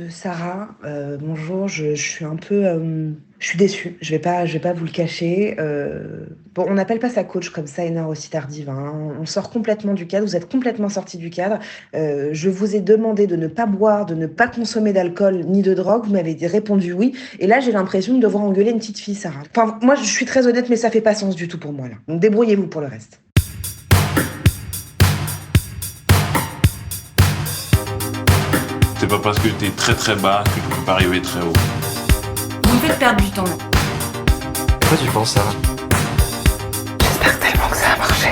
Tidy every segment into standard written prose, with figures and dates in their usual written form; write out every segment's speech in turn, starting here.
Sarah, bonjour, je suis un peu, je suis déçue, je vais pas vous le cacher. Bon, on n'appelle pas ça coach comme ça, une heure aussi tardive, hein. On sort complètement du cadre, vous êtes complètement sorti du cadre. Je vous ai demandé de ne pas boire, de ne pas consommer d'alcool ni de drogue, vous m'avez répondu oui. Et là, j'ai l'impression de devoir engueuler une petite fille, Sarah. Enfin, moi, je suis très honnête, mais ça fait pas sens du tout pour moi, là. Donc débrouillez-vous pour le reste. C'est pas parce que t'es très très bas que tu peux pas arriver très haut. Vous me faites perdre du temps. À quoi tu penses, Sarah? J'espère tellement que ça a marché.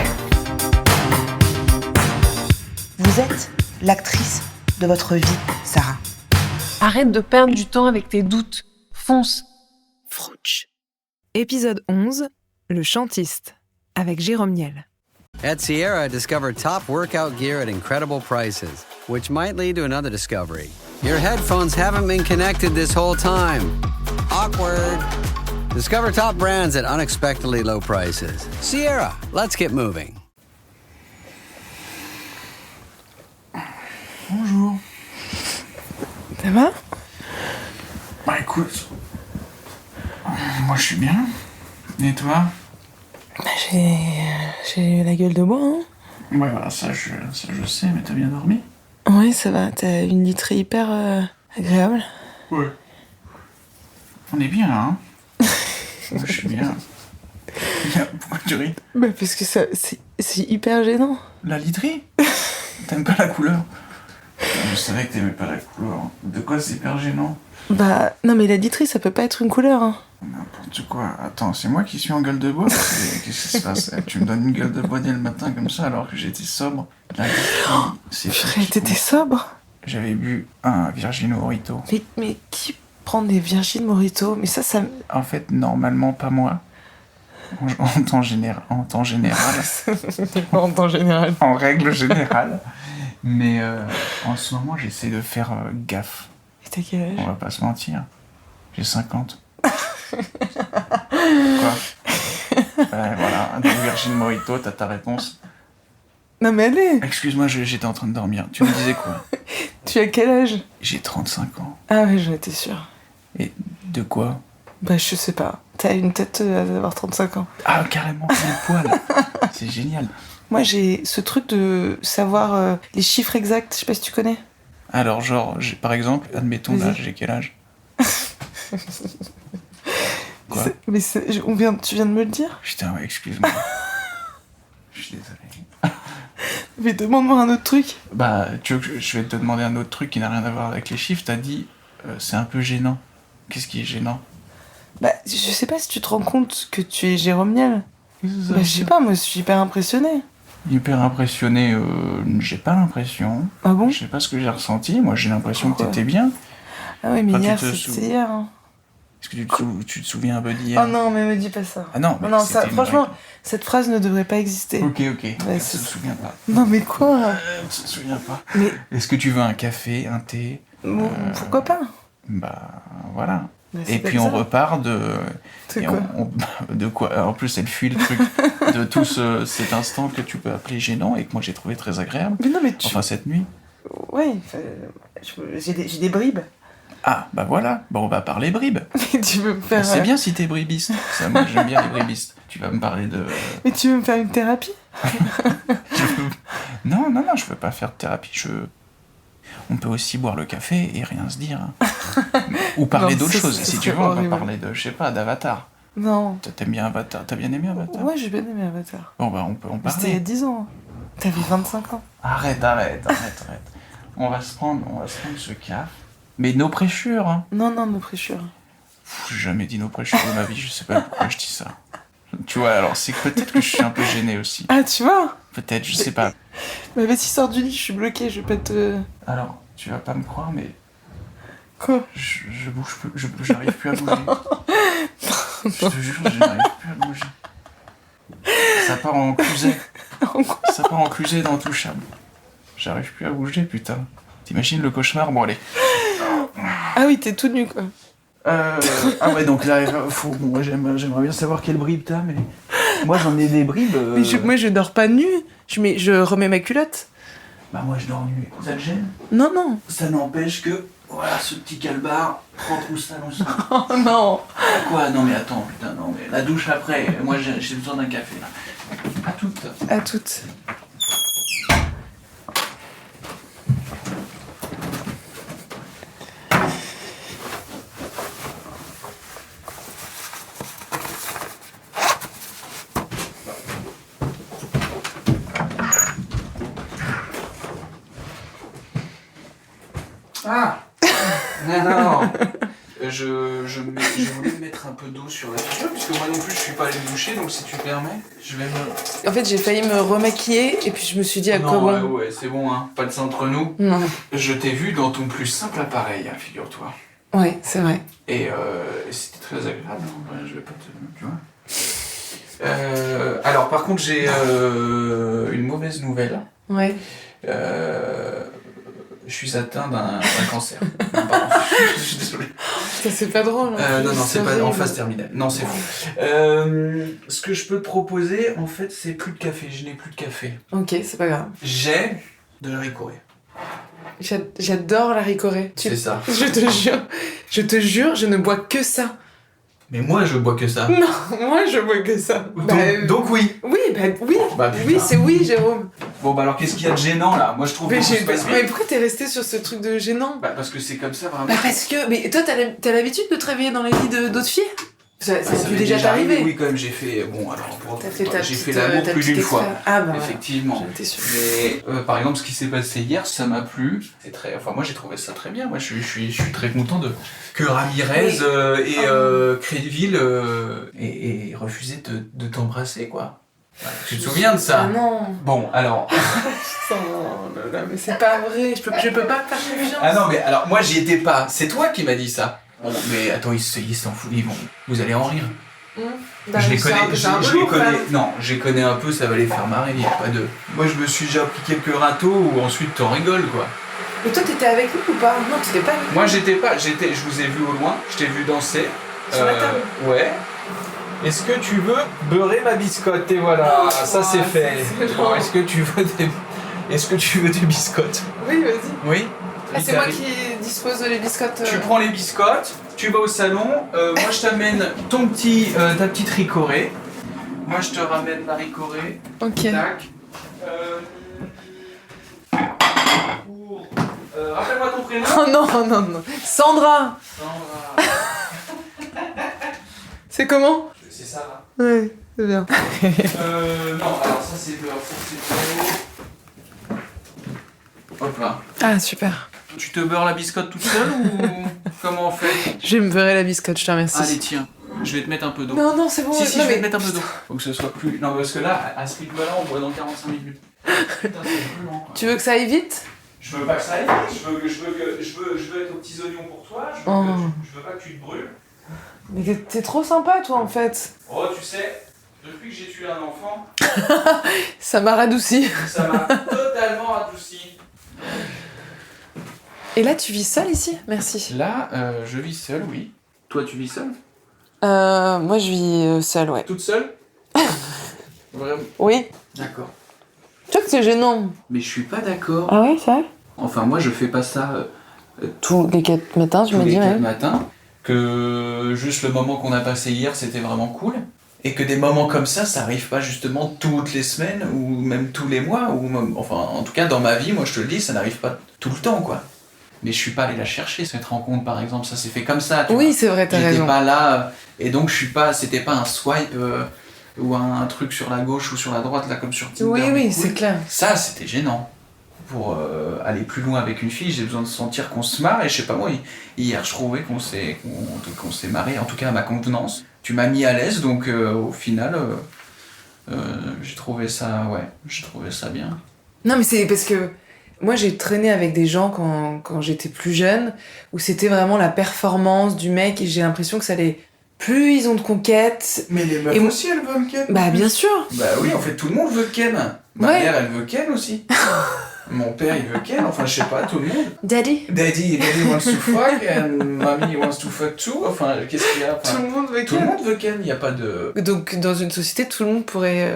Vous êtes l'actrice de votre vie, Sarah. Arrête de perdre du temps avec tes doutes. Fonce. Frouch. Épisode 11, le chantiste, avec Jérôme Niel. At Sierra, discover top workout gear at incredible prices, which might lead to another discovery. Your headphones haven't been connected this whole time. Awkward. Discover top brands at unexpectedly low prices. Sierra, let's get moving. Bonjour. Ça va? Bah écoute, moi je suis bien. Et toi? J'ai la gueule de bois, hein? Ouais, voilà, ça je sais, mais t'as bien dormi? Ouais, ça va, t'as une literie hyper agréable. Ouais. On est bien, hein? Moi je suis bien. Pourquoi tu ris? Bah parce que c'est hyper gênant. La literie? T'aimes pas la couleur? Je savais que t'aimais pas la couleur. De quoi c'est hyper gênant? Bah non mais la literie ça peut pas être une couleur, hein. N'importe quoi. Attends, c'est moi qui suis en gueule de bois? Qu'est-ce qui se passe? Tu me donnes une gueule de bois dès le matin comme ça alors que j'étais sobre. La literie, c'est Purée, t'étais sobre? J'avais bu un Virgin Morito. Mais qui prend des Virgin Morito? Mais ça... En fait, normalement, pas moi. En temps général. En temps général. en temps général. En règle générale. Mais en ce moment, j'essaie de faire gaffe. Et t'as quel âge? On va pas se mentir. J'ai 50. Quoi? Voilà, un Virgin Morito, t'as ta réponse. Non mais allez! Excuse-moi, j'étais en train de dormir. Tu me disais quoi? Tu as quel âge? J'ai 35 ans. Ah ouais, j'en étais sûre. Et de quoi? Bah je sais pas. T'as une tête d'avoir 35 ans. Ah, carrément, pile poil. C'est génial. Moi j'ai ce truc de savoir les chiffres exacts, je sais pas si tu connais. Alors, genre, par exemple, admettons, là, Vas-y. j'ai quel âge? Quoi? Tu viens de me le dire? Putain, ouais, excuse-moi. Je suis désolé. Mais demande-moi un autre truc. Bah, tu veux que je vais te demander un autre truc qui n'a rien à voir avec les chiffres. T'as dit, c'est un peu gênant. Qu'est-ce qui est gênant? Bah, je sais pas si tu te rends compte que tu es Jérôme Niel. Qu'est-ce que ça Bah, veut je sais dire? pas, moi, je suis hyper impressionnée. Hyper impressionné, j'ai pas l'impression. Ah bon? Je sais pas ce que j'ai ressenti. Moi, j'ai l'impression que Pourquoi? t'étais bien. Ah oui, mais Enfin, hier, tu te c'était hier. Hein. Est-ce que tu te souviens un peu d'hier? Oh non, mais me dis pas ça. Ah non, mais non, c'était ça, une franchement, vraie- cette phrase ne devrait pas exister. Ok. Ouais, Je c'est- me souviens pas. Non, mais quoi? Je me souviens pas. Mais Est-ce que tu veux un café, un thé? bon, pourquoi pas? Bah, voilà. Bah, c'est Et pas puis ça. on repart de... C'est et quoi? de quoi? En plus, elle fuit le truc de tout cet instant que tu peux appeler gênant et que moi j'ai trouvé très agréable. Mais non, mais tu... Enfin, cette nuit. Ouais, j'ai des bribes. Ah, bah voilà. Bon, on va parler bribes. Mais tu veux me faire... C'est bien si t'es bribiste. Ça, moi, j'aime bien les bribistes. Tu vas me parler de... Mais tu veux me faire une thérapie? Non, je peux pas faire de thérapie. On peut aussi boire le café et rien se dire. Hein. Ou parler Non, d'autres ça, choses. ça Si tu serait veux, on va horrible. parler de, je sais pas, d'Avatar. Non. T'aimes bien Avatar? T'as bien aimé Avatar? Ouais, j'ai bien aimé Avatar. Bon, bah, on peut en Mais c'était il y a parler. 10 ans. T'avais 25 ans. Arrête. On va se prendre ce café. Mais nos prêchures, hein. Non, nos prêchures. J'ai jamais dit nos prêchures de ma vie, je sais pas pourquoi je dis ça. Tu vois, alors c'est que peut-être que je suis un peu gêné aussi. Ah, tu vois? Peut-être, je sais pas. Bah vas-y, sors du lit, je suis bloquée, je vais pas te... Alors, tu vas pas me croire, mais Quoi? je bouge plus, j'arrive plus à bouger. Je te jure, je n'arrive plus à bouger. Ça part en clusée. Ça part en clusée d'intouchable. J'arrive plus à bouger, putain. T'imagines le cauchemar? Bon, allez. Ah oui, t'es tout nu, quoi. Ah ouais, donc là, moi j'aimerais bien savoir quelle bribe t'as, mais... Moi j'en ai des bribes... Mais moi, je dors pas nu. Je remets ma culotte. Bah moi je dors nu. Ça te gêne? Non. Ça n'empêche que Voilà, ce petit calbar, rentre au salon. Oh non. Quoi? Non mais attends, putain, non mais la douche après. Moi j'ai besoin d'un café là. À toutes. À toutes. Ah non. Je voulais mettre un peu d'eau sur la figure, puisque moi non plus je suis pas allé me doucher, donc si tu permets, je vais me... En fait, j'ai failli me remaquiller et puis je me suis dit à quoi Non, bon. ouais, c'est bon, hein, pas de ça entre nous. Non. Je t'ai vu dans ton plus simple appareil, hein, figure-toi. Ouais, c'est vrai. Et c'était très agréable, hein, ouais, je vais pas te... Tu vois. Alors par contre, j'ai une mauvaise nouvelle. Ouais. Je suis atteint d'un cancer. Non, pardon, je suis désolé. Ça, c'est pas drôle. Non, c'est pas en horrible. phase terminale. Non, c'est fou. Ce que je peux te proposer, en fait, c'est plus de café. Je n'ai plus de café. Ok, c'est pas grave. J'ai de la ricorée. J'adore la ricorée. C'est ça. Je te jure, je ne bois que ça. Mais moi, je bois que ça. Non, moi je bois que ça. Donc oui. Oui, oui. Bah, putain. Oui, c'est oui, Jérôme. Bon, bah alors, qu'est-ce qu'il y a de gênant, là? Moi, je trouve que tout se passe bien. Mais pourquoi t'es resté sur ce truc de gênant? Bah, parce que c'est comme ça, vraiment. Bah parce que... Mais toi, t'as l'habitude de te réveiller dans les lits d'autres filles? Ça a Ça dû m'est déjà t'arriver. Oui, quand même, j'ai fait... Bon, alors, T'as fait ta j'ai petite, fait l'amour ta plus petite d'une fois. expérience. Ah bah Effectivement. J'en étais sûre. Mais par exemple, ce qui s'est passé hier, ça m'a plu. C'est très, enfin moi j'ai trouvé ça très bien. Moi je suis très content que Ramirez et Crédville aient refusé de t'embrasser quoi. Tu te souviens de ça? Ah non. Bon alors. Oh là là, mais c'est pas vrai. Je peux pas faire confiance. Ah non mais alors moi j'y étais pas. C'est toi qui m'as dit ça. Bon mais attends ils s'en foutent. Vous allez en rire. Je les connais, je les connais. Non, je les connais un peu, ça va les faire marrer, y a pas de... Moi je me suis déjà pris quelques râteaux où ensuite t'en rigoles quoi. Mais toi t'étais avec nous ou pas? Non, t'étais pas avec nous. Moi j'étais pas, je vous ai vu au loin, je t'ai vu danser. Sur la table. Ouais. Est-ce que tu veux beurrer ma biscotte? Et voilà, ça c'est fait. excellent. Est-ce que tu veux des biscottes? Oui, vas-y. Oui. Ah, c'est moi qui dispose les biscottes. Tu prends les biscottes, tu vas au salon, moi je t'amène ta petite ricorée. Moi je te ramène la ricorée. Ok. Tac. Rappelle-moi ton prénom. Oh non. Sandra. Sandra. C'est comment? C'est Sarah. Ouais, c'est bien. Non, alors ça c'est beurre, ça c'est beurre. Hop là. Ah, super. Tu te beurres la biscotte toute seule ou comment on fait? Je vais me beurrer la biscotte, je te remercie. Allez tiens, je vais te mettre un peu d'eau. Non, c'est bon. Si, non, je vais te mettre un peu d'eau. Faut que ce soit plus... Non, parce que là, à ce rythme-là, on boit dans 45 minutes. Putain, c'est plus lent, quoi. Tu veux que ça aille vite? Je veux pas que ça aille vite, je veux être aux petits oignons pour toi, je veux pas que tu te brûles. Mais t'es trop sympa, toi, en fait. Oh, tu sais, depuis que j'ai tué un enfant, Ça m'a radouci. ça m'a totalement adouci. Et là, tu vis seule ici? Merci. Là, je vis seul, oui. Toi, tu vis seul? Moi, je vis seule, ouais. Toute seule? Vraiment? Oui. D'accord. Tu vois que c'est gênant. Mais je suis pas d'accord. Ah ouais, c'est vrai? Enfin, moi, je fais pas ça Tous les 4 matins, tu tous me les dis, 4 ouais. matins. Que juste le moment qu'on a passé hier, c'était vraiment cool. Et que des moments comme ça arrive pas justement toutes les semaines ou même tous les mois. Ou même, enfin, en tout cas, dans ma vie, moi, je te le dis, ça n'arrive pas tout le temps, quoi. Mais je suis pas allé la chercher, cette rencontre, par exemple. Ça s'est fait comme ça, tu vois. Oui, c'est vrai, t'as raison. J'étais pas là, et donc je suis pas... C'était pas un swipe ou un truc sur la gauche ou sur la droite, là, comme sur Tinder. Oui, Cool. c'est clair. Ça, c'était gênant. Pour aller plus loin avec une fille, j'ai besoin de sentir qu'on se marre, et je sais pas moi, hier je trouvais qu'on s'est marré, en tout cas à ma contenance. Tu m'as mis à l'aise, donc au final, j'ai trouvé ça bien. Non, mais c'est parce que moi, j'ai traîné avec des gens quand j'étais plus jeune, où c'était vraiment la performance du mec, et j'ai l'impression que ça allait... Plus ils ont de conquêtes... Mais les meufs Et aussi, elles veulent Ken. Bah, bien sûr. Bah oui, en fait, tout le monde veut Ken. Ma Ouais. mère, elle veut Ken aussi. Mon père, il veut Ken, enfin, je sais pas, tout le monde. Daddy. Daddy wants to fuck, and mommy wants to fuck too. Enfin, qu'est-ce qu'il y a? Enfin, Tout le monde veut tout le monde veut Ken, il n'y a pas de... Donc, dans une société, tout le monde pourrait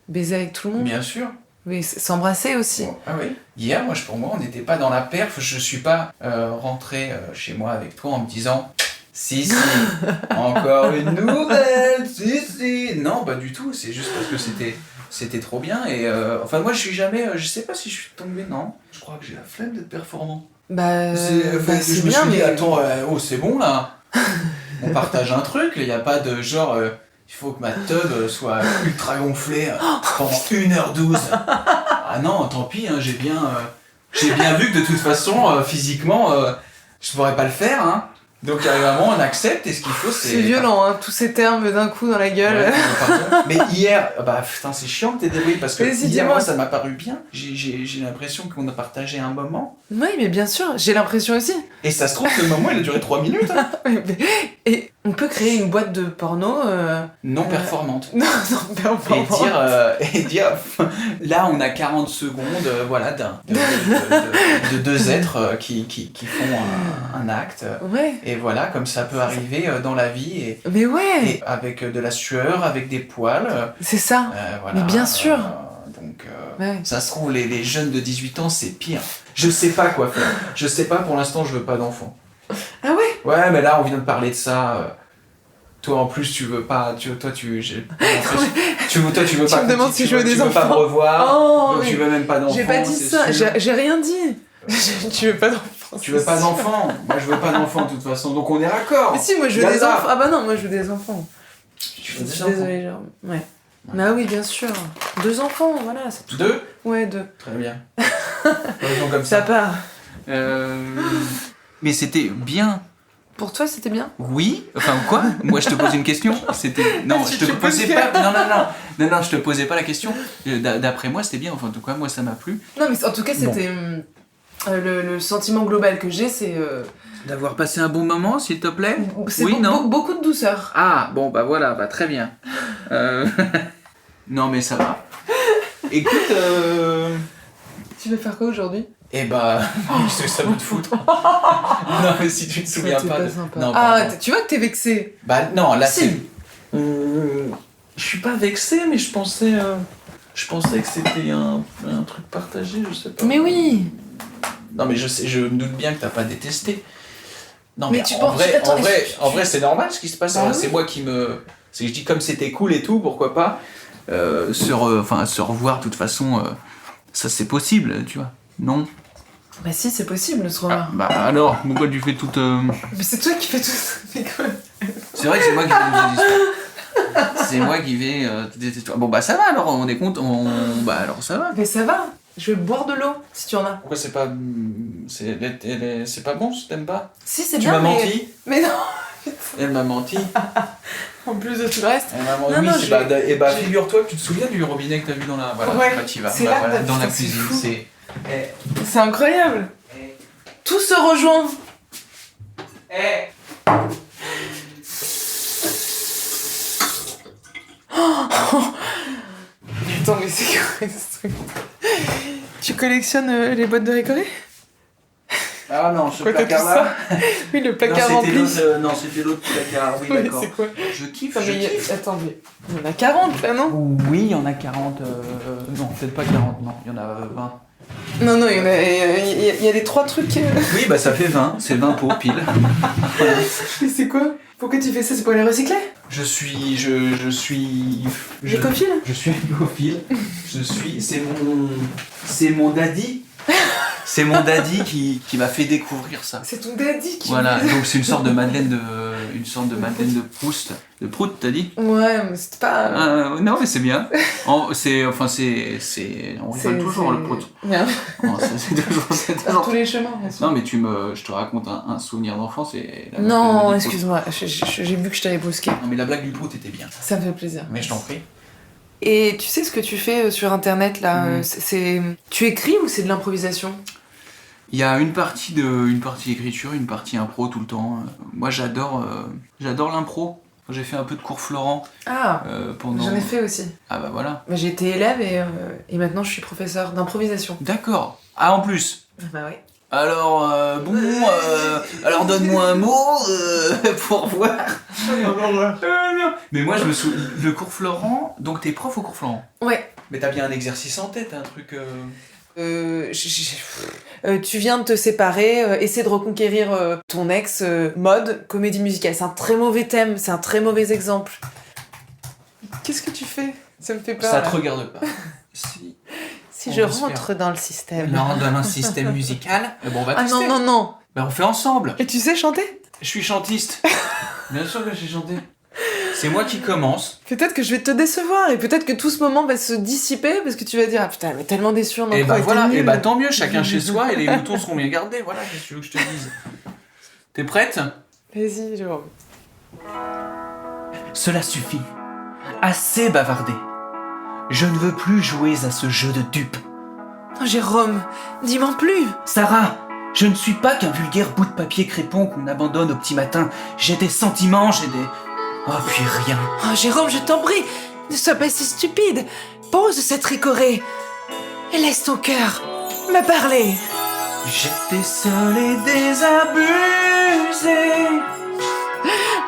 baiser avec tout le monde. Bien sûr. Oui, s'embrasser aussi. Ah oui. Hier, pour moi, on n'était pas dans la perf. Je suis pas rentré chez moi avec toi en me disant si, encore une nouvelle, si. Non, pas du tout. C'est juste parce que c'était trop bien. Et enfin, moi, je suis jamais. Je sais pas si je suis tombé, non. Je crois que j'ai la flemme d'être performant. C'est je me bien, suis dit, mais... attends, c'est bon là. On partage un truc. Il n'y a pas de genre. Il faut que ma tub soit ultra gonflée pendant 1h12. Ah non, tant pis, hein, j'ai bien vu que de toute façon, physiquement, je pourrais pas le faire. Hein. Donc il y a vraiment, on accepte et ce qu'il faut, c'est... C'est violent, hein, tous ces termes d'un coup dans la gueule. Ouais, mais hier, putain, c'est chiant que t'aies débrouillé parce que hier, moi, ça m'a paru bien. J'ai l'impression qu'on a partagé un moment. Oui, mais bien sûr, j'ai l'impression aussi. Et ça se trouve que le moment, il a duré 3 minutes. Hein. Et on peut créer une boîte de porno... Non performante. Non performante. Et dire, là, on a 40 secondes, voilà, de deux êtres qui font un acte. Ouais. Et voilà, comme ça peut arriver dans la vie. Mais ouais. Et avec de la sueur, avec des poils. C'est ça. Voilà, mais bien sûr. Donc, ouais. Ça se trouve, les jeunes de 18 ans, c'est pire. Je sais pas quoi faire. Je sais pas, pour l'instant, je veux pas d'enfant. Ah ouais? Ouais, mais là, on vient de parler de ça. Toi, en plus, tu veux pas... tu veux pas... Tu me demandes si je veux des enfants. Tu veux pas me revoir. Oh, donc tu veux même pas d'enfant. J'ai pas dit ça. J'ai rien dit. Tu veux pas d'enfant. Tu veux pas d'enfant. Moi, je veux pas d'enfant, de toute façon. Donc, on est raccord. Mais si, moi, je veux des enfants. Ah bah non, moi, je veux des enfants. Tu veux des enfants? Désolée, genre. Ouais. Bah oui, bien sûr. 2 enfants, voilà. C'est tout. 2? Ouais, 2. Très bien. Comme ça part. Mais c'était bien. Pour toi, c'était bien? Oui. Enfin, quoi? Moi, je te pose une question. Non, je te posais pas... Non, je te posais pas la question. D'après moi, c'était bien. Enfin, en tout cas, moi, ça m'a plu. Non, mais en tout cas, c'était... Le sentiment global que j'ai, c'est... D'avoir passé un bon moment, s'il te plaît? C'est oui, non? beaucoup de douceur. Ah, bon, bah voilà, très bien. Non, mais ça va. Écoute, Tu veux faire quoi aujourd'hui? Eh bah, qu'est-ce que ça veut te foutre? Non, mais si tu te souviens pas de... Non, tu vois que t'es vexé. Bah non, là si. c'est... Je suis pas vexé, mais je pensais que c'était un truc partagé, je sais pas. Mais oui. Non, mais je me doute bien que t'as pas détesté. Non, mais mais tu en penses... vrai, Attends, en vrai, c'est normal ce qui se passe. Bah C'est oui. moi qui me... C'est que je dis comme c'était cool et tout, pourquoi pas se revoir de toute façon, ça c'est possible, tu vois. Non? Bah si, c'est possible de se revoir. Bah alors, pourquoi tu fais toute... Mais c'est toi qui fais tout ça. Mais quoi? C'est vrai que c'est moi qui fais des histoires. C'est moi qui vais... Bon bah ça va alors, on est content. Bah alors ça va. Mais ça va. Je vais boire de l'eau, si tu en as. Pourquoi c'est pas... C'est pas bon, si t'aimes pas? Si, c'est Tu bien, m'as menti? Mais non. Elle m'a menti. En plus de tout le reste. Elle m'a menti. Non, Oui, non, et bah figure-toi que tu te souviens du robinet que t'as vu dans la... Voilà, ouais, bah, tu vas. c'est Bah, là voilà, que dans la putain, c'est cuisine, fou. c'est... C'est incroyable. Tout se rejoint. Attends, mais c'est quoi ce truc? Tu collectionnes les boîtes de Ricoré? Ah non, ce Quoi, t'as tout placard-là... Oui, le placard non, rempli. Non, c'était l'autre placard, oui, Oui, d'accord. c'est quoi? Je kiffe, Attends, je mais kiffe. attends, mais il y en a 40 là, non? Oui, il y en a 40... Non, peut-être pas 40, non, il y en a 20. Non, il y a les 3 trucs. Oui, bah ça fait 20, c'est 20 pots, pile. Voilà. Mais c'est quoi? Pourquoi tu fais ça? C'est pour les recycler? Je suis... Écophile? Je suis écophile. C'est mon daddy. C'est mon daddy qui m'a fait découvrir ça. C'est ton daddy qui... Voilà, donc c'est une sorte de Madeleine de Proust. De Proust, t'as dit? Ouais, mais c'est pas... Non, mais c'est bien. On rigole toujours, le Proust. Merde. Non, c'est toujours... Par tous les chemins. Non, mais je te raconte un souvenir d'enfance et... Non, excuse-moi, j'ai vu que je t'avais brusqué. Non, mais la blague du Proust était bien. Ça me fait plaisir. Mais je t'en prie. Et tu sais ce que tu fais sur internet là tu écris ou c'est de l'improvisation? Il y a une partie écriture, une partie impro tout le temps. Moi j'adore l'impro. J'ai fait un peu de cours Florent pendant... J'en ai fait aussi. Ah bah voilà. J'ai été élève et maintenant je suis professeur d'improvisation. D'accord. Ah en plus. Bah oui. Alors alors donne-moi un mot pour voir. Non. Mais moi je me souviens, le cours Florent, donc t'es prof au cours Florent? Ouais. Mais t'as bien un exercice en tête, un truc... Tu viens de te séparer, essaie de reconquérir ton ex, mode, comédie musicale. C'est un très mauvais thème, c'est un très mauvais exemple. Qu'est-ce que tu fais? Ça me fait peur. Ça là. te regarde pas. Si on je respire. rentre dans le système. Non, dans un système musical. Bon, on va Ah tester. non. Bah, on fait ensemble. Et tu sais chanter? Je suis chantiste. Bien sûr que j'ai chanté. C'est moi qui commence. Peut-être que je vais te décevoir et peut-être que tout ce moment va se dissiper parce que tu vas dire ah putain mais tellement déçu en Et impro, bah était voilà, nul. et bah tant mieux, chacun chez soi et les moutons seront bien gardés. Voilà, qu'est-ce que tu veux que je te dise? T'es prête? Vas-y Jérôme. Cela suffit. Assez bavardé. Je ne veux plus jouer à ce jeu de dupe. Non Jérôme, dis-moi plus. Sarah, je ne suis pas qu'un vulgaire bout de papier crépon qu'on abandonne au petit matin. J'ai des sentiments, j'ai des... Oh, puis rien. Oh Jérôme, je t'en prie, ne sois pas si stupide. Pose cette ricorée et laisse ton cœur me parler. J'étais seul et désabusé.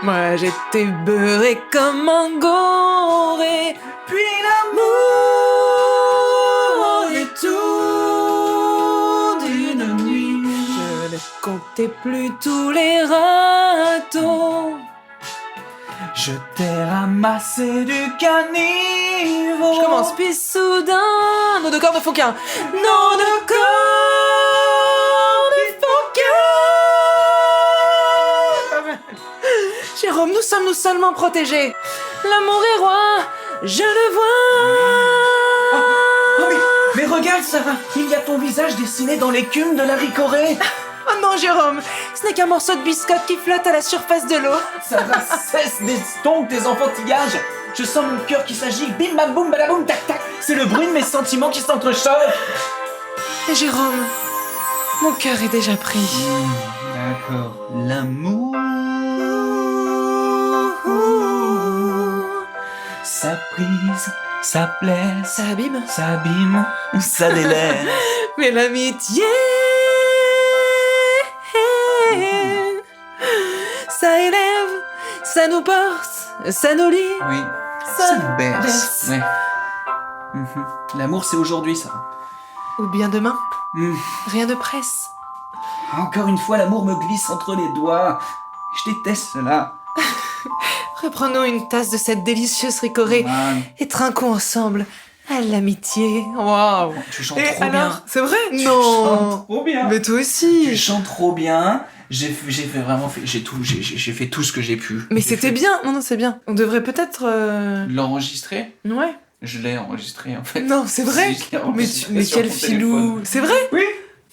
Moi j'étais beurré comme un goré. Puis l'amour est tout d'une nuit. Je ne comptais plus tous les râteaux. je t'ai ramassé du caniveau. Je commence, puis soudain, nos deux corps ne font qu'un. Nos deux corps ne font qu'un. Jérôme, nous sommes seulement protégés. L'amour est roi, je le vois. Oh mais regarde Sarah, il y a ton visage dessiné dans l'écume de la ricorée. Oh non Jérôme, ce n'est qu'un morceau de biscotte qui flotte à la surface de l'eau. Sarah, cesse d'estomper tes enfantillages. Je sens mon cœur qui s'agite, bim bam boum badaboum tac tac. C'est le bruit de mes sentiments qui s'entrechoquent. Et Jérôme, mon cœur est déjà pris. D'accord. L'amour, ça prise, ça blesse, Ça abîme, ça abîme, ça délaisse. mais l'amitié, ça élève, ça nous porte, ça nous lie. Oui, ça nous berce. Ouais. L'amour, c'est aujourd'hui, ça. Ou bien demain, Mm. rien ne presse. Encore une fois, l'amour me glisse entre les doigts. Je déteste cela. Reprenons une tasse de cette délicieuse ricorée Man, et trinquons ensemble à l'amitié. Waouh. tu chantes Et trop alors, bien. c'est vrai? Tu Non. chantes trop bien. Mais toi Tu aussi. chantes trop bien. J'ai fait vraiment j'ai fait tout ce que j'ai pu. Mais J'ai c'était fait- bien. Non, c'est bien. On devrait peut-être. L'enregistrer. Ouais. Je l'ai enregistré en fait. Non, c'est vrai. Si, je l'ai Mais, enregistré mais sur quel mon filou. téléphone. C'est vrai? Oui.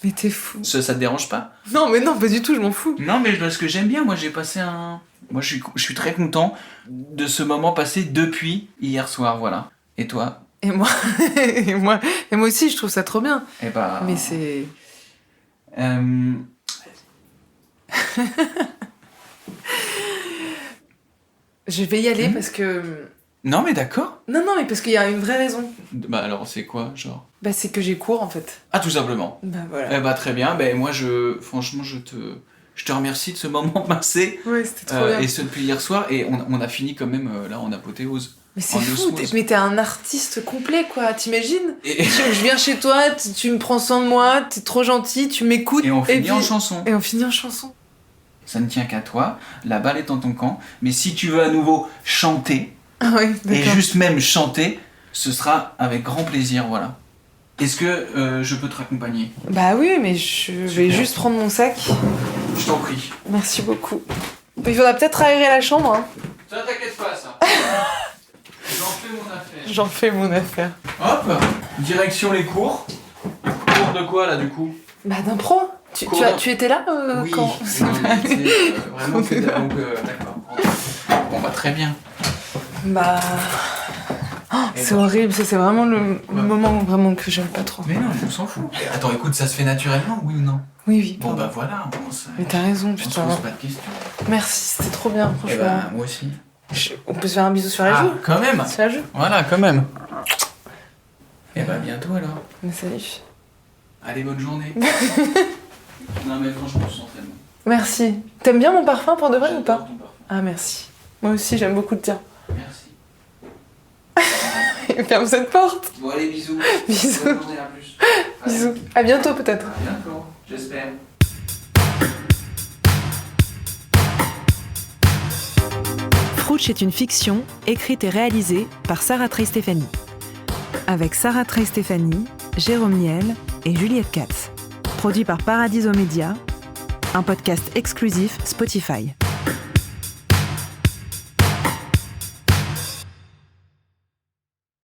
Mais t'es fou. Ça te dérange pas? Non, mais non, pas du tout, je m'en fous. Non, mais parce que j'aime bien. Moi, j'ai passé un. Moi, je suis très content de ce moment passé depuis hier soir, voilà. Et toi? Et moi, et moi aussi, je trouve ça trop bien. Eh bah. Mais c'est. Je vais y aller parce que. Non, mais d'accord. Non, mais parce qu'il y a une vraie raison. Bah alors, c'est quoi, genre? Bah, c'est que j'ai cours en fait. Ah, tout simplement. Bah, voilà. Eh bah très bien. Ben moi, franchement, je te remercie de ce moment passé. Ouais, c'était trop bien. Et ce depuis hier soir. Et on a fini quand même là en apothéose. Mais c'est en fou, osmose. mais t'es un artiste complet quoi, t'imagines? Et, Je viens chez toi, tu me prends soin de moi, t'es trop gentil, tu m'écoutes. et on finit puis- en chanson. Et on finit en chanson. Ça ne tient qu'à toi. La balle est en ton camp. Mais si tu veux à nouveau chanter, Ah ouais, et d'accord. juste même chanter, ce sera avec grand plaisir, voilà. Est-ce que je peux te raccompagner? Bah oui, mais je vais Super. juste prendre mon sac. Je t'en prie. Merci beaucoup. Il faudra peut-être aérer la chambre, hein. Ça t'inquiète pas, ça. J'en fais mon affaire. J'en fais mon affaire. Hop, direction les cours. Cours de quoi là du coup? Bah d'impro. Tu étais là Oui, quand vraiment donc d'accord. Bon bah très bien. Bah... Oh, c'est horrible, ça c'est vraiment le moment vraiment que j'aime pas trop. Mais non, on s'en fout. Attends, écoute, ça se fait naturellement, oui ou non? Oui, Bon pardon. bah voilà, Mais t'as raison, on se putain. pose pas de questions. Merci, c'était trop bien, Eh franchement. bah moi aussi. On peut se faire un bisou sur la Ah, joue? quand même. Sur la joue? Voilà, quand même. Eh bah bientôt alors. Mais salut. Allez, bonne journée. Non mais franchement, je sens tellement. Merci. T'aimes bien mon parfum pour de vrai ou J'adore pas? ton parfum. Ah merci. Moi aussi j'aime beaucoup le tien. Merci. Ferme cette porte. Bon, allez, bisous. Bisous. Bonne journée, à plus. Bisous. À bientôt peut-être. À bientôt, j'espère. Frouch est une fiction écrite et réalisée par Sarah Trey-Stéphanie. Avec Sarah Trey-Stéphanie, Jérôme Niel et Juliette Katz. Produit par Paradiso Media, un podcast exclusif Spotify.